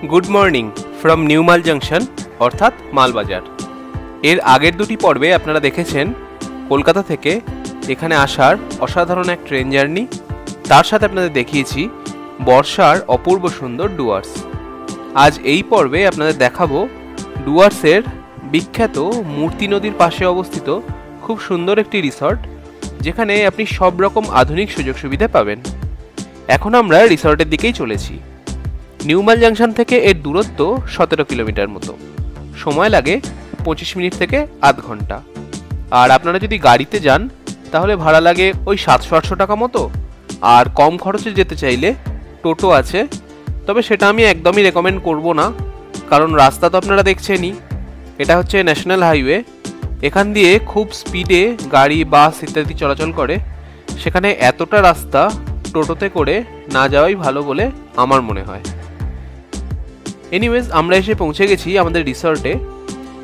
Good morning from new মাল junction অর্থাৎ মালবাজার। এর আগের দুটি পর্বে আপনারা দেখেছেন কলকাতা থেকে এখানে আসার অসাধারণ এক ট্রেন জার্নি। তার সাথে আপনাদের দেখিয়েছি বর্ষার অপূর্ব সুন্দর ডুয়ার্স। আজ এই পর্বে আপনাদের দেখাবো ডুয়ার্সের বিখ্যাত মূর্তি নদীর পাশে অবস্থিত খুব সুন্দর একটি রিসর্ট, যেখানে আপনি সব রকম আধুনিক সুযোগ সুবিধা পাবেন। এখন আমরা রিসর্টের দিকেই চলেছি। নিউ মাল জাংশন থেকে এর দূরত্ব 17 কিলোমিটার মতো, সময় লাগে 25 মিনিট থেকে আধ ঘন্টা। আর আপনারা যদি গাড়িতে যান তাহলে ভাড়া লাগে ওই 700-800 টাকা মতো। আর কম খরচে যেতে চাইলে টোটো আছে, তবে সেটা আমি একদমই রেকমেন্ড করব না, কারণ রাস্তা তো আপনারা দেখছেনই। এটা হচ্ছে ন্যাশনাল হাইওয়ে, এখান দিয়ে খুব স্পিডে গাড়ি, বাস ইত্যাদি চলাচল করে। সেখানে এতটা রাস্তা টোটোতে করে না যাওয়াই ভালো বলে আমার মনে হয়। এনিওয়েজ, আমরা এসে পৌঁছে গেছি আমাদের রিসর্টে।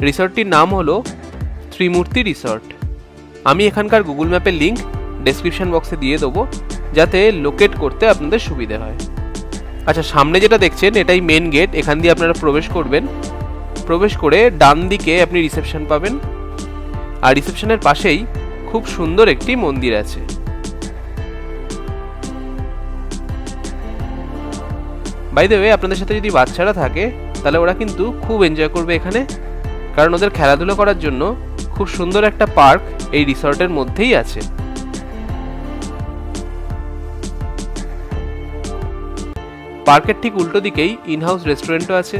রিসর্টটির নাম হলো ত্রিমূর্তি রিসর্ট। আমি এখানকার গুগল ম্যাপের লিঙ্ক ডেসক্রিপশন বক্সে দিয়ে দেবো, যাতে লোকেট করতে আপনাদের সুবিধে হয়। আচ্ছা, সামনে যেটা দেখছেন এটাই মেন গেট। এখান দিয়ে আপনারা প্রবেশ করবেন। প্রবেশ করে ডান দিকে আপনি রিসেপশন পাবেন, আর রিসেপশনের পাশেই খুব সুন্দর একটি মন্দির আছে। বাই দ্য ওয়ে, আপনাদের সাথে যদি বাচ্চারা থাকে তাহলে ওরা কিন্তু খুব এনজয় করবে এখানে, কারণ ওদের খেলাধুলো করার জন্য খুব সুন্দর একটা পার্ক এই রিসর্টের মধ্যেই আছে। পার্কের ঠিক উল্টো দিকেই ইনহাউস রেস্টুরেন্টও আছে।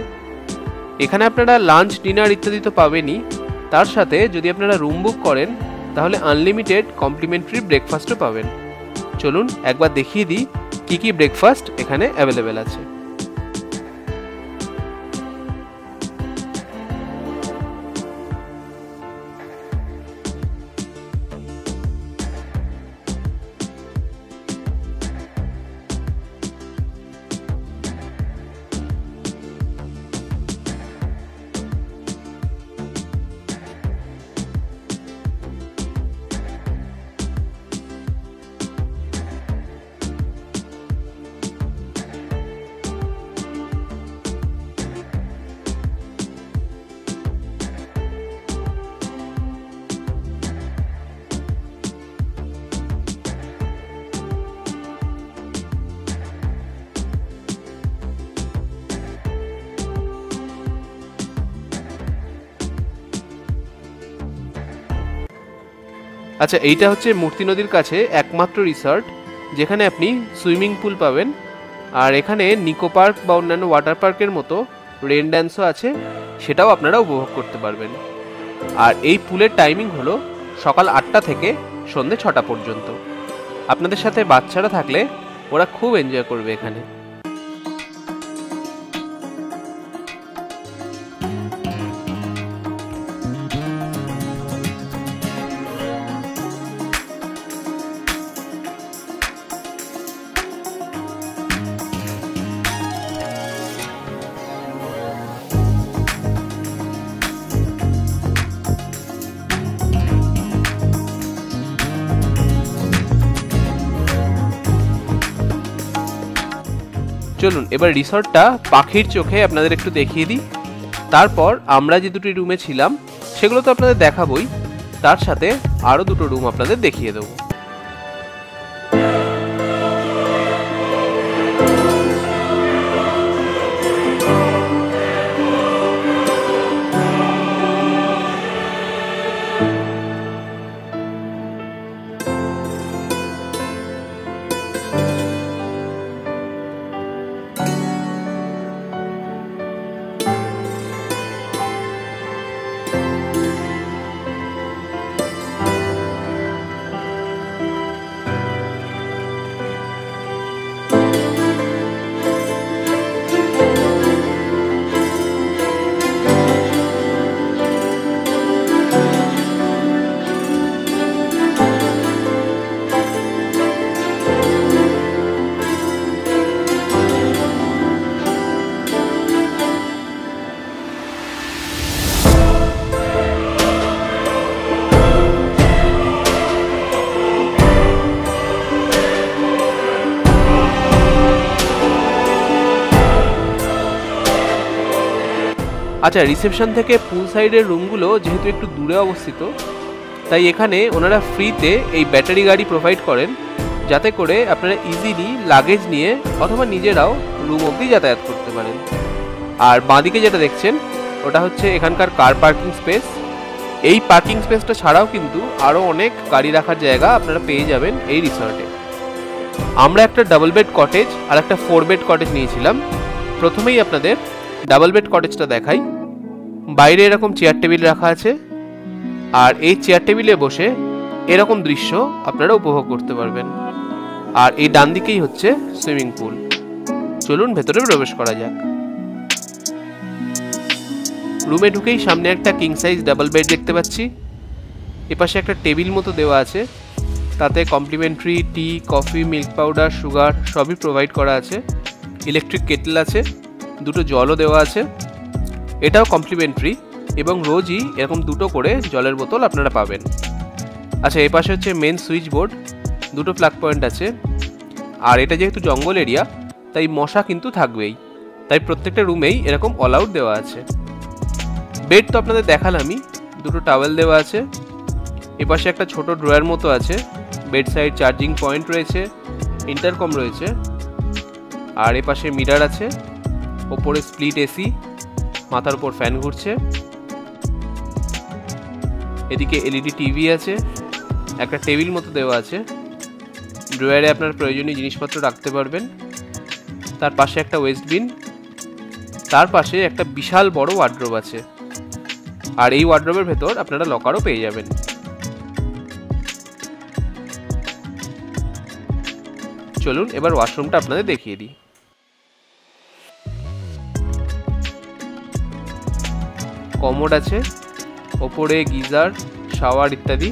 এখানে আপনারা লাঞ্চ, ডিনার ইত্যাদি তো পাবেনই, তার সাথে যদি আপনারা রুম বুক করেন তাহলে আনলিমিটেড কমপ্লিমেন্টারি ব্রেকফাস্টও পাবেন। চলুন একবার দেখিয়ে দিই কি কি ব্রেকফাস্ট এখানে অ্যাভেলেবেল আছে। আচ্ছা, এইটা হচ্ছে মূর্তি নদীর কাছে একমাত্র রিসর্ট যেখানে আপনি সুইমিং পুল পাবেন, আর এখানে নিকো পার্ক বা অন্যান্য ওয়াটার পার্কের মতো রেন ড্যান্সও আছে, সেটাও আপনারা উপভোগ করতে পারবেন। আর এই পুলের টাইমিং হলো সকাল 8টা থেকে সন্ধ্যে 6টা পর্যন্ত। আপনাদের সাথে বাচ্চারা থাকলে ওরা খুব এনজয় করবে এখানে। চলুন এবার রিসর্টটা পাখির চোখে আপনাদের একটু দেখিয়ে দিই। তারপর আমরা যে দুটি রুমে ছিলাম সেগুলো তো আপনাদের দেখাবই, তার সাথে আরও দুটো রুম আপনাদের দেখিয়ে দেবো। আচ্ছা, রিসেপশন থেকে পুল সাইডের রুমগুলো যেহেতু একটু দূরে অবস্থিত, তাই এখানে ওনারা ফ্রিতে এই ব্যাটারি গাড়ি প্রোভাইড করেন, যাতে করে আপনারা ইজিলি লাগেজ নিয়ে অথবা নিজেরাও রুম অবধি যাতায়াত করতে পারেন। আর বাঁদিকে যেটা দেখছেন ওটা হচ্ছে এখানকার কার পার্কিং স্পেস। এই পার্কিং স্পেসটা ছাড়াও কিন্তু আরও অনেক গাড়ি রাখার জায়গা আপনারা পেয়ে যাবেন এই রিসর্টে। আমরা একটা ডাবল বেড কটেজ আর একটা 4 বেড কটেজ নিয়েছিলাম। প্রথমেই আপনাদের ডাবল বেড কটেজটা দেখাই। বাইরে এরকম চেয়ার টেবিল রাখা আছে, আর এই চেয়ার টেবিলে বসে এরকম দৃশ্য আপনারা উপভোগ করতে পারবেন। আর এই ডান দিকেই হচ্ছে সুইমিং পুল। চলুন ভেতরে প্রবেশ করা যাক। রুমে ঢুকেই সামনে একটা কিং সাইজ ডাবল বেড দেখতে পাচ্ছি। এপাশে একটা টেবিল মতো দেওয়া আছে, তাতে কমপ্লিমেন্টারি টি, কফি, মিল্ক পাউডার, সুগার সবই প্রোভাইড করা আছে। ইলেকট্রিক কেটল আছে, দুটো জলও দেওয়া আছে, এটাও কমপ্লিমেন্টারি, এবং রোজই এরকম দুটো করে জলের বোতল আপনারা পাবেন। আচ্ছা, এপাশে হচ্ছে মেন সুইচ বোর্ড, দুটো প্লাগ পয়েন্ট আছে। আর এটা যেহেতু জঙ্গল এরিয়া, তাই মশা কিন্তু থাকবেই, তাই প্রত্যেকটা রুমেই এরকম অল আউট দেওয়া আছে। বেড তো আপনাদের দেখালামই, দুটো টাওয়েল দেওয়া আছে। এপাশে একটা ছোট ড্রয়ার মতো আছে, বেড সাইড চার্জিং পয়েন্ট রয়েছে, ইন্টারকম রয়েছে, আর এপাশে মিরার আছে। ওপরে স্প্লিট এসি, মাথার উপর ফ্যান ঘুরছে। এদিকে এলইডি টিভি আছে, একটা টেবিল মতো দেওয়া আছে, ড্রয়ারে আপনার প্রয়োজনীয় জিনিসপত্র রাখতে পারবেন। তার পাশে একটা ওয়েস্ট বিন, তার পাশে একটা বিশাল বড় ওয়ার্ড্রোব আছে, আর এই ওয়ার্ড্রোবের ভেতর আপনারা লকারও পেয়ে যাবেন। চলুন এবার ওয়াশরুমটা আপনাদের দেখিয়ে দিই। কমোড আছে, ওপরে গিজার, শাওয়ার ইত্যাদি।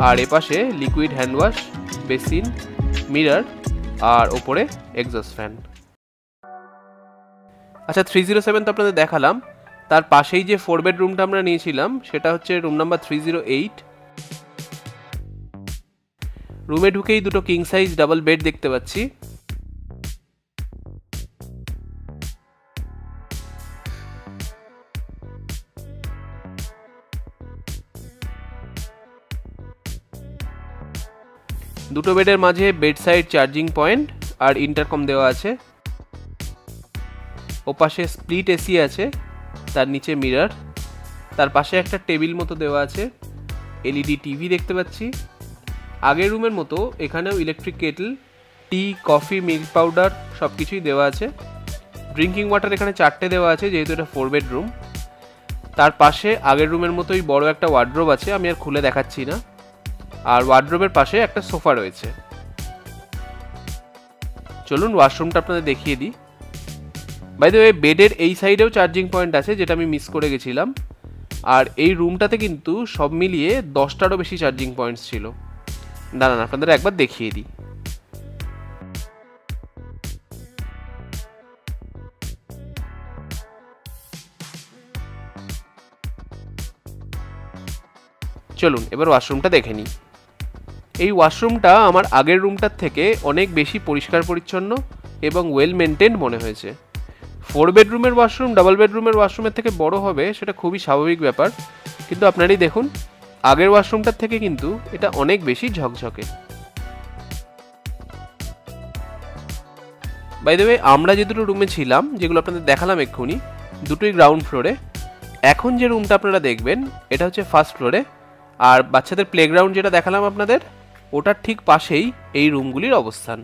আর এপাশে liquid hand wash, basin, mirror, আর ওপরে এক্সস্ট ফ্যান। আচ্ছা, 307 তো আপনাদের দেখালাম। তার পাশেই যে 4 বেড রুমটা আমরা নিয়েছিলাম সেটা হচ্ছে রুম নাম্বার 308। রুমে ঢুকেই দুটো কিং সাইজ ডাবল বেড দেখতে পাচ্ছি। দুটো বেডের মাঝে বেড সাইড চার্জিং পয়েন্ট আর ইন্টারকম দেওয়া আছে। ওপাশে স্প্লিট এসি আছে, তার নিচে মিরর, তার পাশে একটা টেবিল মতো দেওয়া আছে, এলইডি টিভি দেখতে পাচ্ছি। আগের রুমের মতো এখানেও ইলেকট্রিক কেটল, টি, কফি, মিল্ক পাউডার সব কিছুই দেওয়া আছে। ড্রিঙ্কিং ওয়াটার এখানে 4টে দেওয়া আছে, যেহেতু এটা 4 বেড রুম। তার পাশে আগের রুমের মতোই বড় একটা ওয়ার্ড্রোব আছে, আমি আর খুলে দেখাচ্ছি না। আর ওয়ার্ড্রোবের পাশে একটা সোফা রয়েছে। চলুন ওয়াশরুমটা আপনাদের দেখিয়ে দিই। বাই দ্য ওয়ে, বেডের এই সাইডেও চার্জিং পয়েন্ট আছে, যেটা আমি মিস করে গেছিলাম। আর এই রুমটাতে কিন্তু সব মিলিয়ে 10টারও বেশি চার্জিং পয়েন্টস ছিল। দাঁড়ান আপনাদের একবার দেখিয়ে দিই। চলুন এবার ওয়াশরুমটা দেখে নিই। এই ওয়াশরুমটা আমার আগের রুমটার থেকে অনেক বেশি পরিষ্কার পরিচ্ছন্ন এবং ওয়েল মেনটেন্ড মনে হয়েছে। 4 বেডরুমের ওয়াশরুম ডাবল বেডরুমের ওয়াশরুমের থেকে বড় হবে সেটা খুবই স্বাভাবিক ব্যাপার, কিন্তু আপনারাই দেখুন আগের ওয়াশরুমটার থেকে কিন্তু এটা অনেক বেশি ঝকঝকে। বাই দ্য ওয়ে, আমরা যে দুটো রুমে ছিলাম, যেগুলো আপনাদের দেখালাম এক্ষুনি, দুটোই গ্রাউন্ড ফ্লোরে। এখন যে রুমটা আপনারা দেখবেন এটা হচ্ছে ফার্স্ট ফ্লোরে। আর বাচ্চাদের প্লেগ্রাউন্ড যেটা দেখালাম আপনাদের, ওটার ঠিক পাশেই এই রুমগুলির অবস্থান।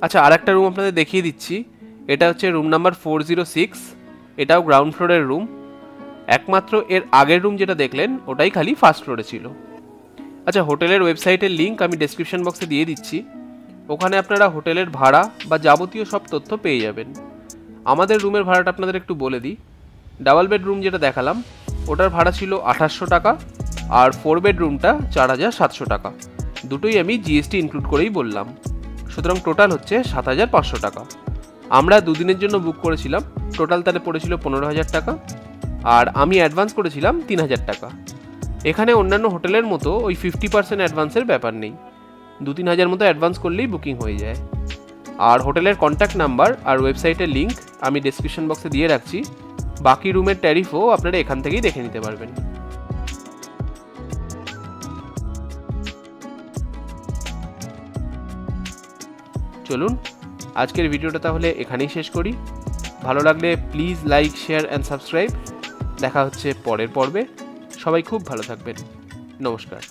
আচ্ছা, আর একটা রুম আপনাদের দেখিয়ে দিচ্ছি। এটা হচ্ছে রুম নাম্বার 406। এটাও গ্রাউন্ড ফ্লোরের রুম। একমাত্র এর আগের রুম যেটা দেখলেন ওটাই খালি ফার্স্ট ফ্লোরে ছিল। আচ্ছা, হোটেলের ওয়েবসাইটের লিঙ্ক আমি ডেসক্রিপশন বক্সে দিয়ে দিচ্ছি। ওখানে আপনারা হোটেলের ভাড়া বা যাবতীয় সব তথ্য পেয়ে যাবেন। আমাদের রুমের ভাড়াটা আপনাদের একটু বলে দিই। ডাবল বেডরুম যেটা দেখালাম ওটার ভাড়া ছিল 2800 টাকা, আর 4 বেডরুমটা 4700 টাকা। দুটোই আমি জিএসটি ইনক্লুড করেই বললাম। সুতরাং টোটাল হচ্ছে 7500 টাকা। আমরা দুদিনের জন্য বুক করেছিলাম, টোটাল তাহলে পড়েছিল 15000 টাকা, আর আমি অ্যাডভান্স করেছিলাম 3000 টাকা। এখানে অন্যান্য হোটেলের মতো ওই 50% অ্যাডভান্সের ব্যাপার নেই। 2-3 হাজার মতো অ্যাডভান্স করলেই বুকিং হয়ে যায়। আর হোটেলের কন্ট্যাক্ট নাম্বার আর ওয়েবসাইটের লিঙ্ক আমি ডেসক্রিপশন বক্সে দিয়ে রাখছি। বাকি রুমের ট্যারিফও আপনারা এখান থেকেই দেখে নিতে পারবেন। চলুন আজকের ভিডিওটা তাহলে এখানেই শেষ করি। ভালো লাগলে please like, share and subscribe. দেখা হচ্ছে পরের পর্বে। সবাই খুব ভালো থাকবেন। নমস্কার।